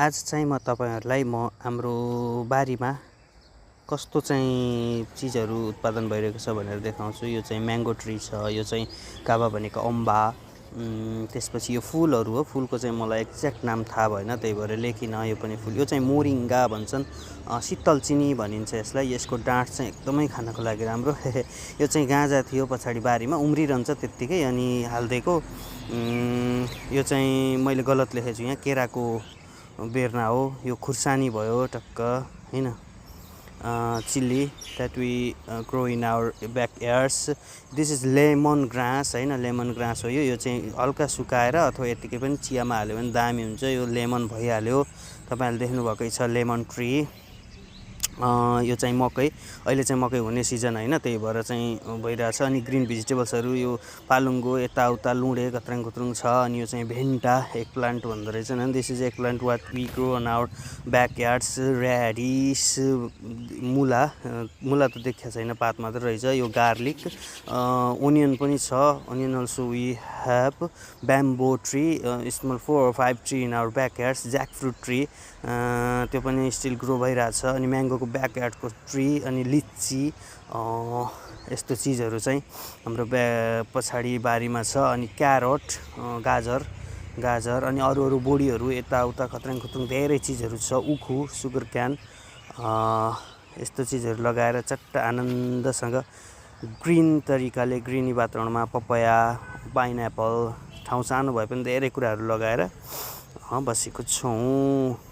आज चाहिँ म तपाईहरुलाई हाम्रो बारीमा कस्तो चाहिँ चीजहरु उत्पादन भइरहेको छ भनेर देखाउँछु। यो चाहिँ म्याङ्गो ट्री छ, यो चाहिँ काबा भनेको अम्बा, त्यसपछि यो फुलहरु हो। फुलको चाहिँ मलाई एक्ज्याक्ट नाम थाहा भएन, त्यही भएर लेखिन। यो पनि फुल, यो चाहिँ मोरिङ्गा भन्छन्, शीतल चिनी भनिन्छ यसलाई। यसको डाँठ चाहिँ एकदमै खानको लागि राम्रो। यो चाहिँ गाँजा थियो पछाडि बारीमा उम्रिरहन्छ त्यत्तिकै अनि हाल्दिएको। यो चाहिँ मैले गलत लेखेछु यहाँ, केराको बेर्ना हो। यो खुर्सानी भयो टक्क हैन। Chilli that we grow in our backyards. This is lemon grass हैन, लेमन ग्रास हो यो। यो चाहिँ हल्का सुकाएर अथवा यतिकै पनि चियामा हाल्यो भने दामी हुन्छ। यो लेमन भइहाल्यो। तपाईहरुले देख्नु भकै छ लेमन ट्री। यो चाहिँ मकै, अहिले चाहिँ मकै हुने सिजन हैन, त्यही भएर चाहिँ भइरहेछ। अनि ग्रीन भेजिटेबल्सहरु यो पालुङ्गो, यताउता लुडे कत्रङ कुत्रङ छ। अनि यो चाहिँ भेन्टा एग प्लान्ट भन्दो रहेछन्। अनि this is egg plant what we grow on our backyards. Radish, मुला त देखिया छैन, पात मात्र रहेछ। यो गार्लिक, ओनियन पनि छ। Onion also we have. Bamboo tree, small 4 or 5 tree in our backyards. Jack fruit tree, त्यो पनि स्टिल ग्रो भइरहेछ। अनि म्याङ्गोको ब्याकयार्डको ट्री, अनि लिची, यस्तो चिजहरु चाहिँ हाम्रो पछाडि बारीमा छ। अनि क्यारोट, गाजर अनि अरू बोडीहरु यताउता खत्रङ खुत्रङ धेरै चिजहरु छ। उखु, सुगर क्यान, यस्तो चिजहरु लगाएर चट्ट आनन्दसँग ग्रीन तरिकाले, ग्रीनी वातावरणमा पपाया, पाइनएप्पल, ठाउँ सानो भए पनि धेरै कुराहरु लगाएर बसेको छौं।